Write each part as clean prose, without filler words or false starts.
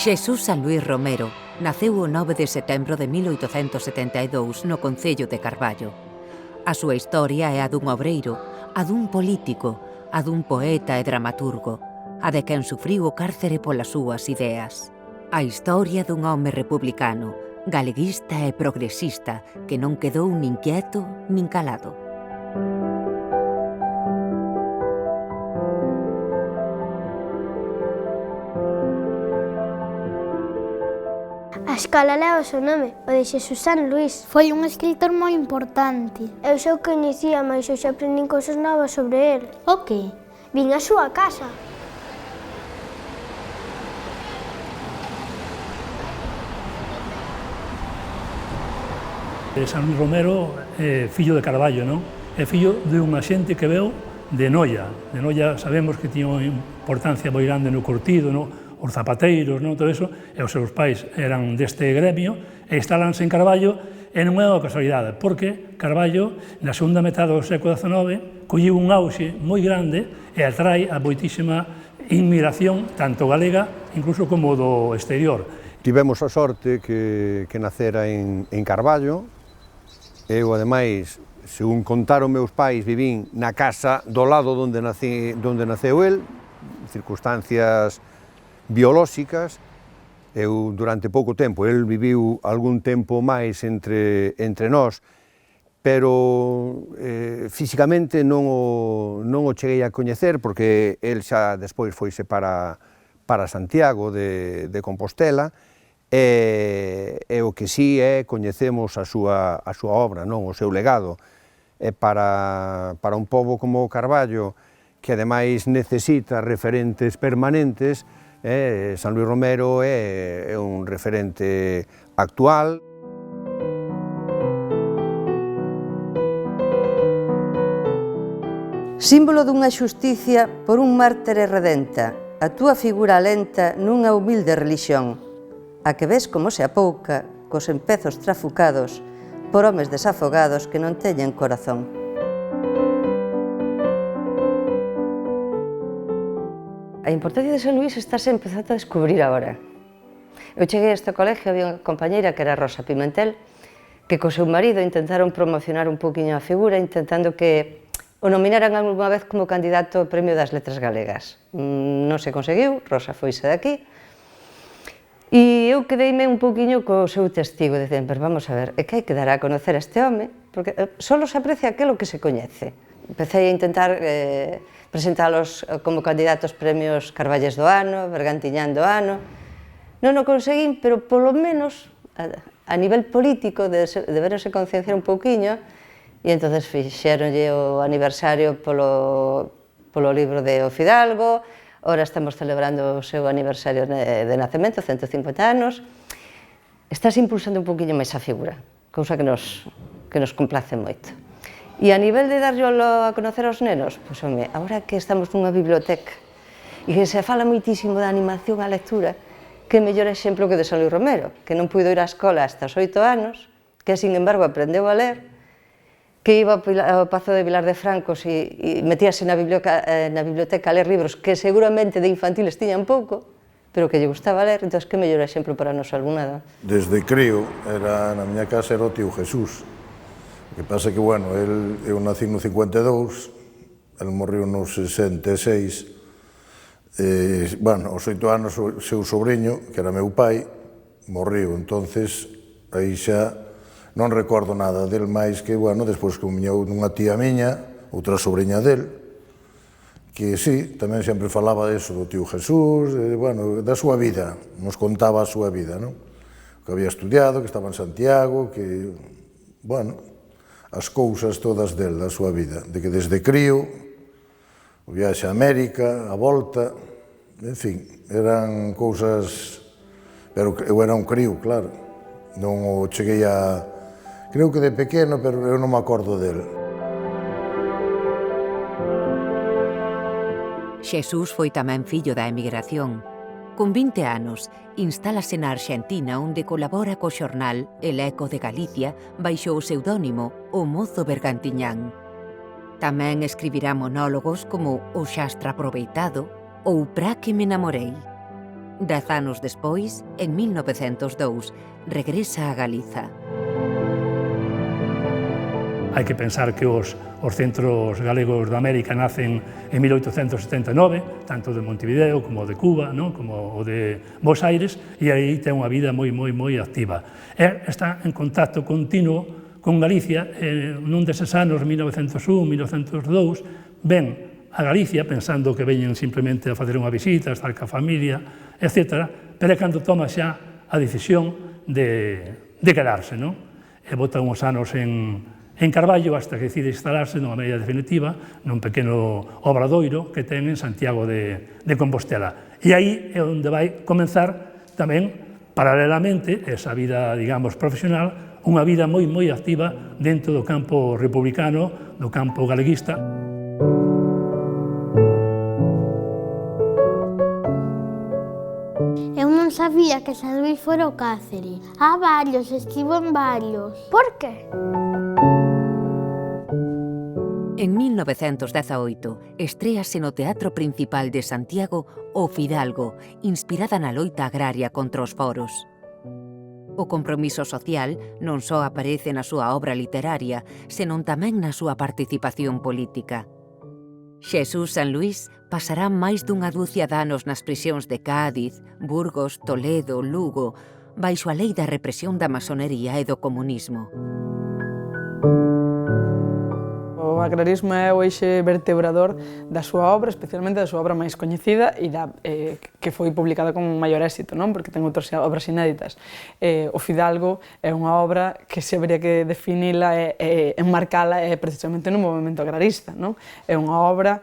Xesús San Luís Romero naceu o 9 de setembro de 1872 no concello de Carballo. A súa historia é a dun obreiro, a dun político, a dun poeta e dramaturgo, a de quen sufriu o cárcere polas súas ideas. A historia dun home republicano, galeguista e progresista que non quedou nin quieto nin calado. A escola leva o seu nome, o de Xesús San Luís. Foi un escritor moi importante. Eu xa o coñecía, mas eu xa aprendín cousas novas sobre el. O que? Vin a súa casa. San Luís Romero é fillo de Carballo, non? É fillo de unha xente que veu de Noia. De Noia sabemos que tiña unha importancia moi grande no curtido, non? Os zapateiros, non? Todo eso, e os seus pais eran deste gremio, e instalanse en Carballo, e non é unha casualidade, porque Carballo, na segunda metade do século XIX, colliu un auxe moi grande e atrae a moitísima inmigración, tanto galega, incluso como do exterior. Tivemos a sorte que nacera en Carballo. Eu, ademais, según contaron meus pais, vivín na casa do lado onde naceu el, circunstancias biolóxicas. Eu, durante pouco tempo, el viviu algún tempo máis entre nós, pero físicamente non o cheguei a coñecer, porque el xa despois foise para Santiago de Compostela, e o que sí coñecemos a súa obra, non, o seu legado. E para un pobo como Carballo, que ademais necesita referentes permanentes, San Luís Romero é un referente actual. Símbolo dunha xusticia por un mártir redenta, a túa figura lenta nunha humilde relixión, a que ves como se apouca, cos empezos trafucados, por homes desafogados que non teñen corazón. A importancia de San Luís estáse empezando a descubrir agora. Eu cheguei a este colegio, había unha compañeira que era Rosa Pimentel, que co seu marido intentaron promocionar un poquinho a figura, intentando que o nominaran algunha vez como candidato ao Premio das Letras Galegas. Non se conseguiu, Rosa foise daqui, e eu quedeime un poquinho co seu testigo, dicen, pero vamos a ver, é que hai que dar a conocer a este home, porque só se aprecia aquilo que se coñece. Empecé a intentar presentalos como candidatos premios Carballes do ano, Bergantiñán do ano. Non o conseguín, pero polo menos a nivel político deberonse concienciar un pouquiño, e entonces fixéronlle o aniversario polo libro de O Fidalgo. Ora estamos celebrando o seu aniversario de nacemento, 150 anos. Estás impulsando un pouquiño máis a figura, cousa que nos complace moito. E a nivel de darlo a conocer aos nenos, pois, home, agora que estamos nunha biblioteca e que se fala moitísimo da animación á lectura, que mellor exemplo que de San Luís Romero, que non puido ir á escola hasta os 8 anos, que, sin embargo, aprendeu a ler, que iba ao Pazo de Vilar de Francos e metíase na biblioteca a ler libros que seguramente de infantiles tiñan pouco, pero que lle gustaba ler, entón, que mellor exemplo para o noso alumnado. Desde crío, na miña casa era o tío Jesús. O que pasa que, bueno, eu nací no 52, el morreu no 66, bueno, aos 8 anos o seu sobrinho, que era meu pai, morreu, entonces aí xa non recordo nada del máis que, bueno, despois que miñou unha tía miña, outra sobrinha del, que sí, tamén sempre falaba disso do tío Jesús, bueno, da súa vida, nos contaba a súa vida, non? Que había estudiado, que estaba en Santiago, que, bueno, as cousas todas del, da súa vida, de que desde crío, o viaxe a América, a volta, en fin, eran cousas, pero eu era un crío, claro, non o cheguei a, creo que de pequeno, pero eu non me acordo del. Xesús foi tamén fillo da emigración. Con 20 anos, instálase na Arxentina, onde colabora co xornal El Eco de Galicia baixo o pseudónimo O Mozo Bergantiñán. Tamén escribirá monólogos como O Xastra Aproveitado ou Pra que me namorei. 10 anos despois, en 1902, regresa a Galiza. Hai que pensar que os centros galegos de América nacen en 1879, tanto de Montevideo como de Cuba, como o de Buenos Aires, e aí ten unha vida moi activa. E está en contacto continuo con Galicia. Nun deses anos, 1901, 1902, ven a Galicia pensando que veñen simplemente a facer unha visita, a estar ca familia, etc. Pero é cando toma xa a decisión de quedarse, e bota uns anos en Carballo hasta que decide instalarse nunha medida definitiva nun pequeno obradoiro que ten en Santiago de Compostela. E aí é onde vai comenzar tamén, paralelamente, esa vida, digamos, profesional, unha vida moi activa dentro do campo republicano, do campo galeguista. Eu non sabía que San Luís fora o Cáceres. Varios, estivo en varios. Por que? En 1918, estréase no Teatro Principal de Santiago O Fidalgo, inspirada na loita agraria contra os foros. O compromiso social non só aparece na súa obra literaria, senón tamén na súa participación política. Xesús Sanluís pasará máis dunha dúcia de anos nas prisións de Cádiz, Burgos, Toledo, Lugo, baixo a lei da represión da masonería e do comunismo. O agrarismo é o eixe vertebrador da súa obra, especialmente da súa obra máis coñecida e que foi publicada con maior éxito, porque ten outras obras inéditas. O Fidalgo é unha obra que se habería que definila e enmarcala precisamente no movemento agrarista. É unha obra,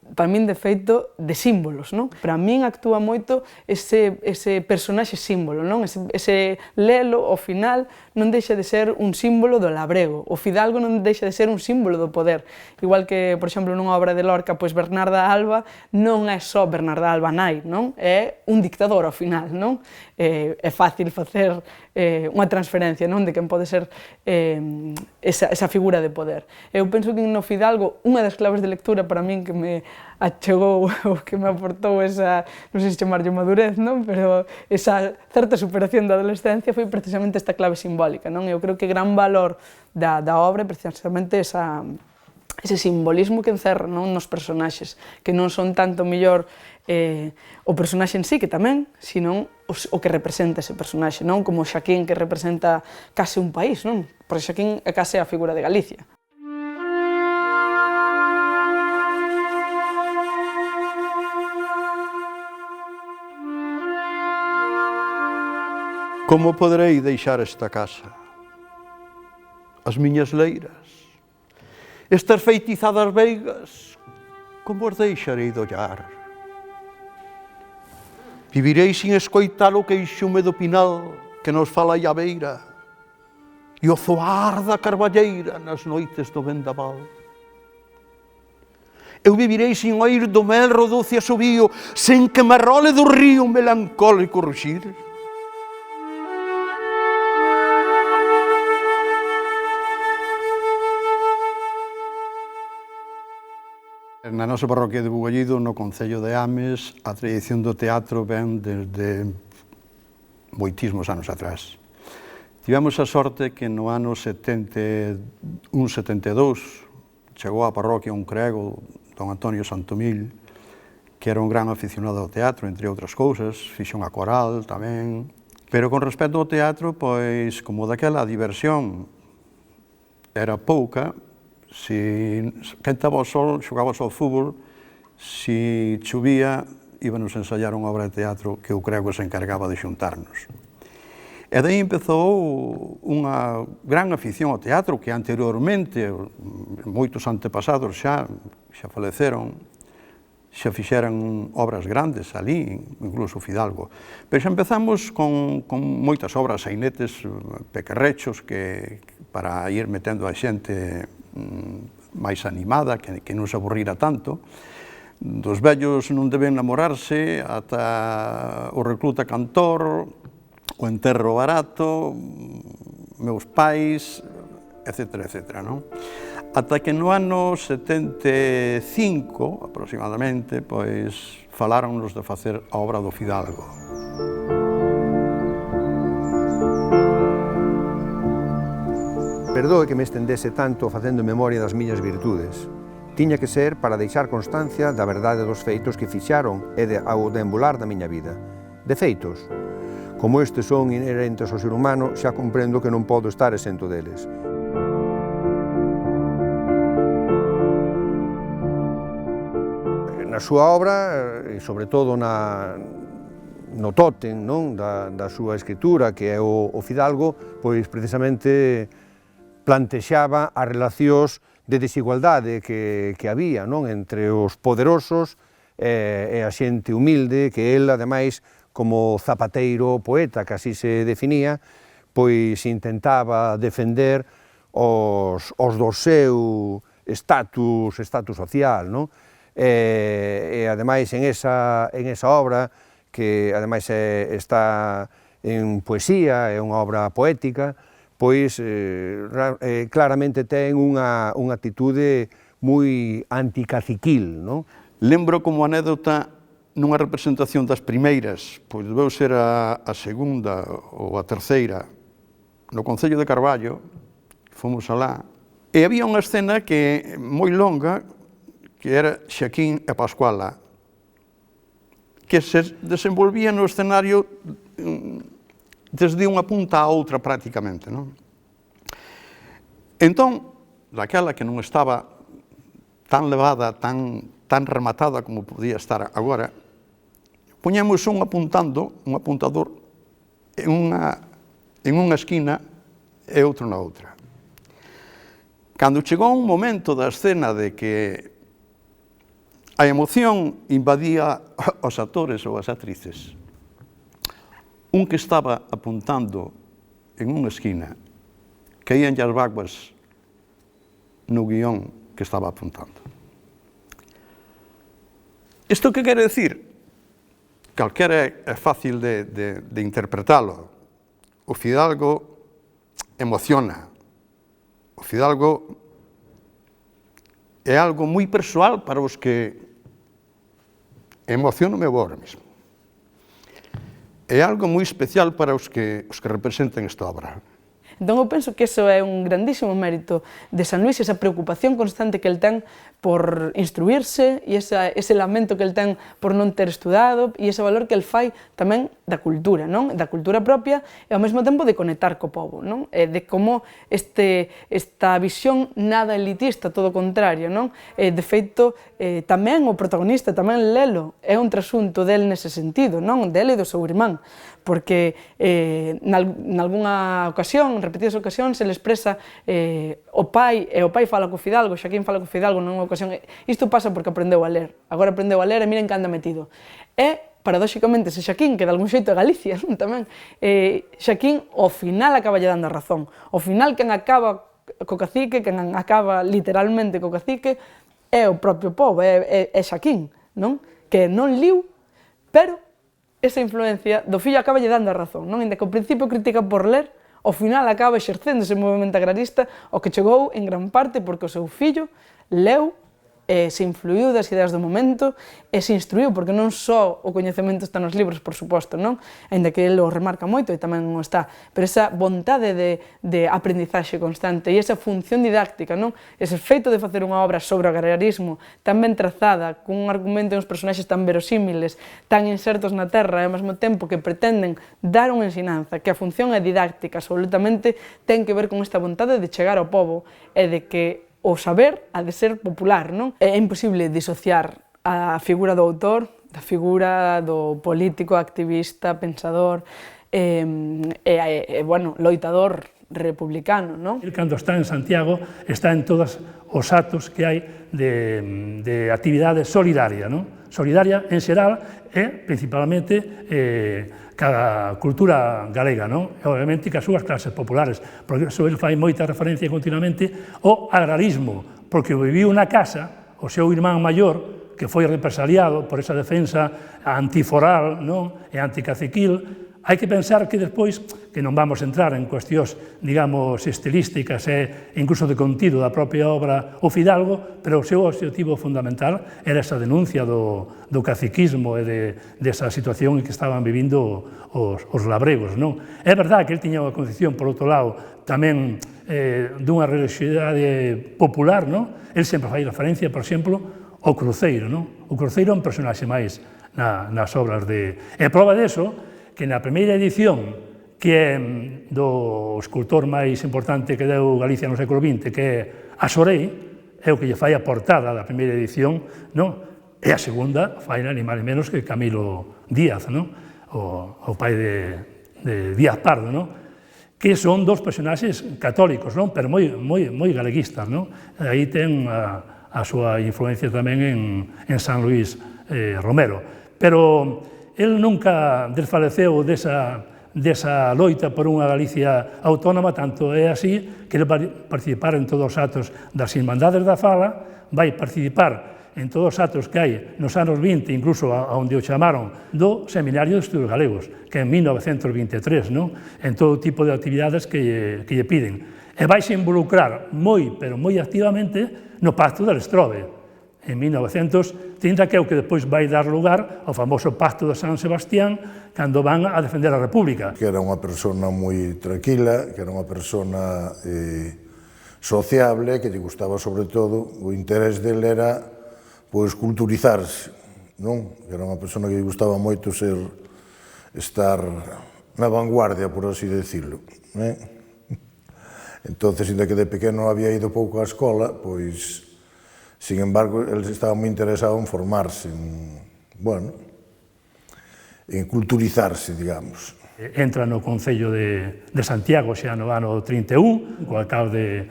para min, de feito, de símbolos. Para min actúa moito ese personaxe símbolo. Ese lelo, ao final, non deixa de ser un símbolo do labrego. O Fidalgo non deixa de ser un símbolo do poder. Igual que, por exemplo, nunha obra de Lorca, pois Bernarda Alba non é só Bernarda Alba nai, é un dictador ao final. É fácil facer unha transferencia de quen pode ser esa figura de poder. Eu penso que no Fidalgo unha das claves de lectura para min que me achegou ou que me aportou esa, non sei se chamarlle madurez, pero esa certa superación da adolescencia foi precisamente esta clave simbólica. Eu creo que gran valor da obra é precisamente ese simbolismo que encerra nos personaxes, que non son tanto mellor o personaxe en sí, que tamén, sino o que representa ese personaxe, como Xaquín, que representa case un país, porque Xaquín é case a figura de Galicia. Como poderei deixar esta casa? As miñas leiras? Estas feitizadas veigas? Como os deixarei de ollar? Vivirei sin escoitar o queixume do pinal que nos fala a beira e o zoar da carballeira nas noites do vendaval. Eu vivirei sin oír do melro doce asubío, sen que me role do río melancólico ruxir. Na nosa parroquia de Bugallido, no concello de Ames, a tradición do teatro ven desde moitísimos anos atrás. Tivemos a sorte que no ano 71-72 chegou á parroquia un crego, don Antonio Santomil, que era un gran aficionado ao teatro, entre outras cousas, fixo unha coral tamén. Pero con respecto ao teatro, pois, como daquela a diversión era pouca, se quentaba o sol, xogabas ao fútbol, se chovía, íbanos a ensayar unha obra de teatro que o crego se encargaba de xuntarnos. E daí empezou unha gran afición ao teatro que anteriormente, moitos antepasados xa faleceron, xa fixeran obras grandes ali, incluso Fidalgo. Pero xa empezamos con moitas obras, sainetes, pequerrechos, que para ir metendo a xente máis animada, que non se aburrira tanto. Dos vellos non deben namorarse, ata o recluta cantor, o enterro barato, meus pais, etc. Ata que no ano 75, aproximadamente, pois faláronnos de facer a obra do Fidalgo. Perdoe que me estendese tanto facendo memoria das miñas virtudes. Tiña que ser para deixar constancia da verdade dos feitos que fixaron e ao deambular da miña vida. De feitos, como estes son inherentes ao ser humano, xa comprendo que non podo estar exento deles. Na súa obra, e sobre todo no tótem da súa escritura, que é o Fidalgo, pois precisamente plantexaba as relacións de desigualdade que había entre os poderosos e a xente humilde, que el, ademais, como zapateiro poeta, que así se definía, pois intentaba defender os do seu estatus social, e ademais en esa obra, que ademais está en poesía, é unha obra poética, pois claramente ten unha actitude moi anticaciquil. Lembro como anécdota nunha representación das primeiras, pois debeu ser a segunda ou a terceira, no Concello de Carballo, fomos alá, e había unha escena que moi longa, que era Xaquín e Pascuala, que se desenvolvía no escenario desde unha punta a outra prácticamente. Entón, daquela que non estaba tan levada, tan rematada como podía estar agora, poñemos un apuntador en unha esquina e outro na outra. Cando chegou un momento da escena de que a emoción invadía os actores ou as actrices, un que estaba apuntando en unha esquina, caíanlle as báguas no guión que estaba apuntando. Isto que quere decir? Calquera é fácil de interpretalo. O Fidalgo emociona. O Fidalgo é algo moi persoal para os que emociono-me agora mesmo. É algo moi especial para os que representan esta obra. Entón, eu penso que iso é un grandísimo mérito de San Luís, esa preocupación constante que el ten por instruirse e ese lamento que el ten por non ter estudado e ese valor que el fai tamén da cultura, da cultura propia e ao mesmo tempo de conectar co povo, de como esta visión nada elitista, todo o contrario. De feito, tamén o protagonista, tamén Lelo, é un trasunto del nese sentido, del e do seu irmán, porque nalgúnha ocasión, repetidas ocasións, se le expresa o pai fala co Fidalgo, Xaquín fala co Fidalgo nunha ocasión, isto pasa porque aprendeu a ler, agora aprendeu a ler e miren que anda metido. E, paradóxicamente, ese Xaquín, que de algún xeito é Galicia, tamén, Xaquín, ao final, acaba lle dando a razón. Ao final, quen acaba co cacique, quen acaba literalmente co cacique, é o propio povo, é Xaquín, que non liu, pero esa influencia do fillo acaba lle dando a razón, Inda que ao principio critica por ler, ao final acaba exercendo ese movimento agrarista, o que chegou en gran parte porque o seu fillo leu, se influiu das ideas do momento e se instruiu, porque non só o coñecemento está nos libros, por suposto, Ainda que ele o remarca moito e tamén o está, pero esa vontade de aprendizaxe constante e esa función didáctica, ese feito de facer unha obra sobre o agrarismo tan ben trazada, cun argumento e uns personaxes tan verosímiles, tan insertos na terra e ao mesmo tempo que pretenden dar unha ensinanza, que a función é didáctica, absolutamente ten que ver con esta vontade de chegar ao povo e de que o saber ha de ser popular, É imposible disociar a figura do autor da figura do político, activista, pensador loitador republicano, El, cando está en Santiago, está en todos os actos que hai de actividade solidaria, Solidaria en xeral e, principalmente, ca cultura galega, e obviamente ca súas clases populares, porque iso el fai moita referencia continuamente ao agrarismo, porque viviu na casa o seu irmán maior, que foi represaliado por esa defensa antiforal e anticaciquil. Hai que pensar que despois, que non vamos entrar en cuestións, digamos, estilísticas e incluso de contido da propia obra o Fidalgo, pero o seu objetivo fundamental era esa denuncia do caciquismo e desa situación en que estaban vivindo os labregos, non? É verdade que ele tiña unha concepción, por outro lado, tamén dunha religiosidade popular, non? El sempre fai referencia, por exemplo, ao cruceiro, non? O cruceiro é un personaxe máis nas obras de... E prova deso, que na primeira edición, que é do escultor máis importante que deu Galicia no século XX, que é a Sorei, é o que lle fai a portada da primeira edición, non? E a segunda fai ni máis menos que Camilo Díaz, non? O pai de Díaz Pardo, non? Que son dos personaxes católicos, non? Pero moi galeguistas, non? Aí ten a súa influencia tamén en San Luís Romero. Pero el nunca desfaleceu desa loita por unha Galicia autónoma, tanto é así que ele vai participar en todos os atos das Irmandades da Fala, vai participar en todos os atos que hai nos anos 20, incluso onde o chamaron do Seminario de Estudos Galegos, que en 1923, non? En todo tipo de actividades que lle piden. E vaise involucrar pero moi activamente no Pacto de Lestrobe, en 1930, que é o que depois vai dar lugar ao famoso Pacto de San Sebastián, cando van a defender a República. Que era unha persona moi tranquila, que era unha persona sociable, que lle gustaba sobre todo, o interés dele era pois culturizarse, non? Que era unha persona que lle gustaba moito estar na vanguardia, por así decirlo. Entonces, inda que de pequeno había ido pouco á escola, pois, sin embargo, ele estaba moi interesado en formarse, en culturizarse, digamos. Entra no Concello de Santiago xa no ano 31, co alcalde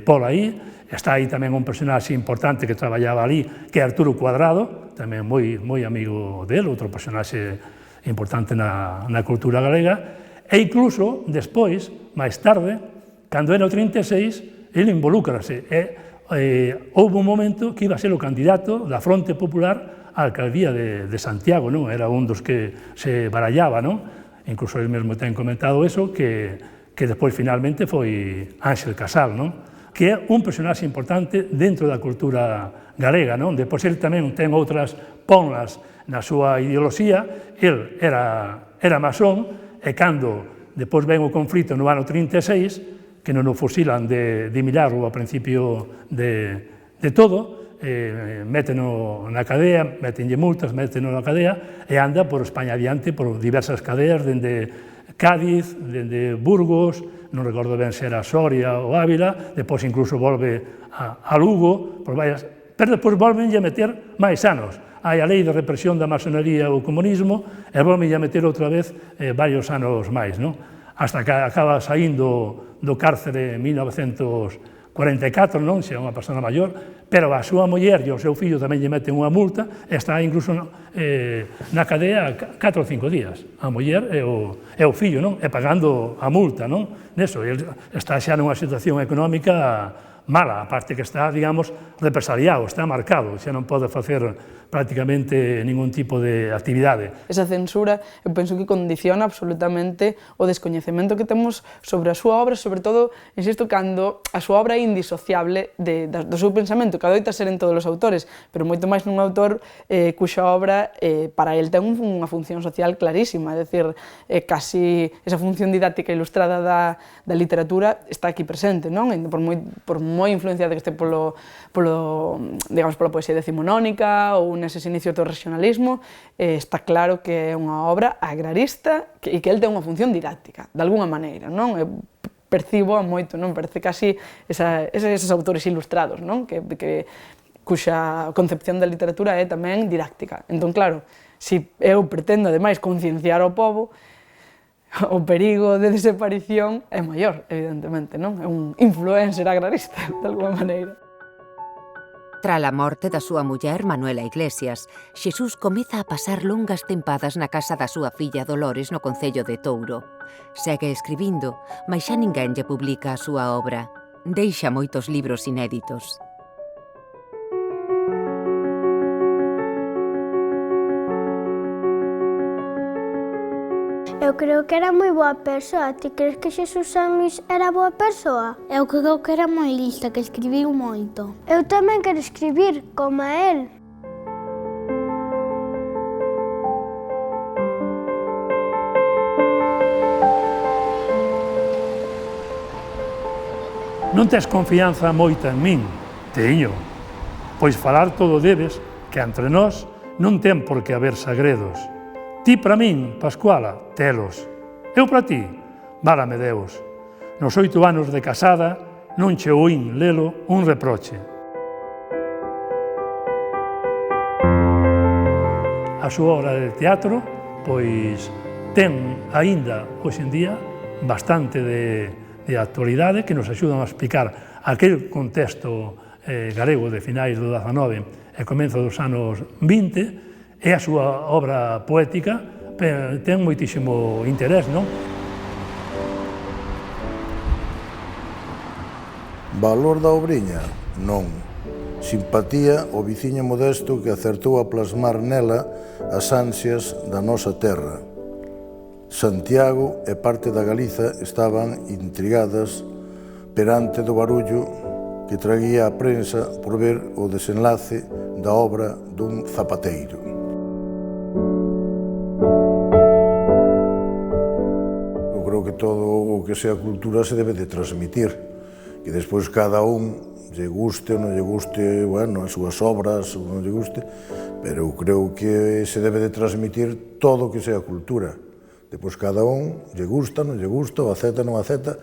Pol aí. Está aí tamén un personaxe importante que traballaba ali, que é Arturo Cuadrado, tamén moi amigo del, outro personaxe importante na cultura galega. E incluso, despois, máis tarde, cando era o 36, ele involúcrase. Houve un momento que iba a ser o candidato da Fronte Popular á alcaldía de Santiago, non? Era un dos que se barallaba, non? Incluso ele mesmo ten comentado eso, que despois finalmente foi Ángel Casal, non? Que é un personaxe importante dentro da cultura galega, non? Depois ele tamén ten outras ponlas na súa ideoloxía. El era masón, e cando depois ven o conflito no ano 36, que non o fusilan de milagro ao principio de todo, méteno na cadea, métenlle multas, méteno na cadea, e anda por España adiante por diversas cadeas, dende Cádiz, dende Burgos, non recordo ben se era Soria ou Ávila, depois incluso volve a Lugo, pero depois volvenlle a meter máis anos. Hai a lei de represión da masonería ou comunismo, e volvenlle a meter outra vez varios anos máis, non? Hasta que acaba saindo do cárcere en 1944, non? Se é unha persona maior, pero a súa muller e o seu fillo tamén lle meten unha multa, e está incluso na cadea 4 ou 5 días, a muller e o fillo, non? E pagando a multa, non? Neso, ele está xa nunha situación económica mala, aparte que está, digamos, represaliado, está marcado, xa non pode facer prácticamente ningún tipo de actividade. Esa censura, eu penso que condiciona absolutamente o descoñecemento que temos sobre a súa obra, sobre todo, insisto, cando a súa obra é indisociable do seu pensamento, que adoita ser en todos os autores, pero moito máis nun autor cuxa obra para el ten unha función social clarísima, é dicir, casi esa función didáctica ilustrada da literatura está aquí presente, non? Por moi influenciada que este pola poesía decimonónica ou neses inicios do regionalismo, está claro que é unha obra agrarista e que el ten unha función didáctica, de alguna maneira, non? Percibo moito, non? Parece casi eses autores ilustrados, non? Cuxa concepción da literatura é tamén didáctica. Entón, claro, se eu pretendo, ademais, concienciar ao pobo, o perigo de desaparición é maior, evidentemente, non? É un influencer agrarista, de alguma maneira. Tras a morte da súa muller Manuela Iglesias, Xesús comeza a pasar longas tempadas na casa da súa filla Dolores no concello de Touro. Segue escribindo, mas xa ninguén lle publica a súa obra. Deixa moitos libros inéditos. Eu Eu creo que era moi boa persoa. Ti crees que Xesús San Luís era boa persoa? Eu creo que era moi lista, que escribiu moito. Eu tamén quero escribir, como a él. Non tes confianza moita en min? Teño. Pois falar todo debes, que entre nós non ten por que haber sagredos. Ti para min, Pascuala, telos. Eu para ti, válame Deus. Nos 8 anos de casada non che oín lelo un reproche. A súa obra de teatro, pois, ten aínda, hoxe en día, bastante de actualidade que nos axudan a explicar aquel contexto galego de finais do XIX e comezo dos anos 20, e a súa obra poética ten moitísimo interés, non? Valor da obriña? Non. Simpatía ao viciño modesto que acertou a plasmar nela as ansias da nosa terra. Santiago e parte da Galiza estaban intrigadas perante do barullo que traía a prensa por ver o desenlace da obra dun zapateiro. Eu creo que todo o que sea cultura se debe de transmitir, que despois cada un lle guste ou non lle guste, bueno, as súas obras ou non lle guste, pero eu creo que se debe de transmitir todo o que sea cultura. Depois cada un lle gusta, non lle gusta, o acepta, non acepta,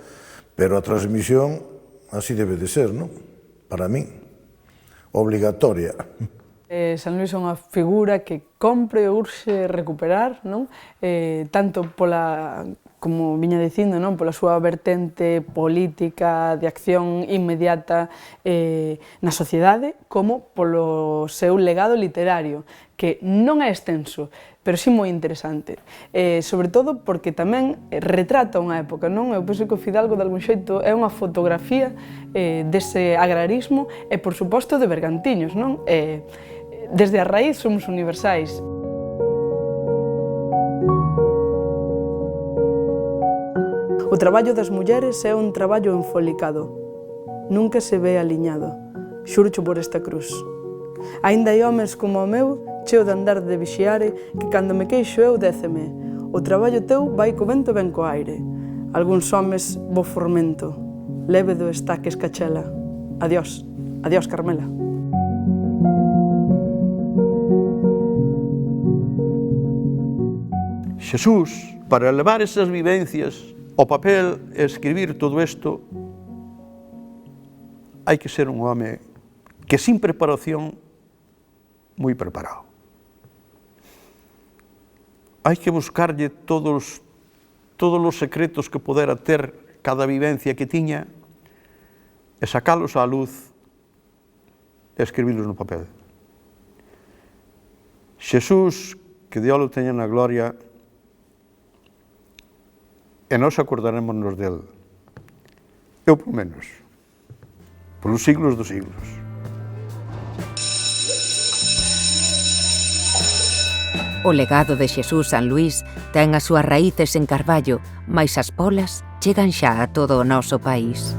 pero a transmisión así debe de ser, non? Para min, obligatoria. San Luís é unha figura que compre ou urxe recuperar, non? Tanto pola, como viña dicindo, non? Pola súa vertente política de acción inmediata na sociedade, como polo seu legado literario, que non é extenso, pero sí moi interesante. Sobre todo porque tamén retrata unha época, non? Eu penso que o Fidalgo, de algún xeito, é unha fotografía dese agrarismo e, por suposto, de Bergantiños, non? Desde a raíz somos universais. O traballo das mulleres é un traballo enfolicado. Nunca se ve aliñado. Xurcho por esta cruz. Aínda hai homes como o meu, cheo de andar de vixiare, que cando me queixo eu déceme. O traballo teu vai co vento e ben co aire. Algúns homes bo formento. Leve do estaque escachela. Adiós. Adiós, Carmela. Xesús, para levar esas vivencias ao papel e escribir todo isto, hai que ser un home que sin preparación, moi preparado. Hai que buscarlle todos os secretos que podera ter cada vivencia que tiña e sacalos á luz e escribilos no papel. Xesús, que Dios o teña na gloria, e nós acordarémonos del. Eu, por menos, polos siglos dos siglos. O legado de Xesús San Luís ten as súas raíces en Carballo, mais as polas chegan xa a todo o noso país.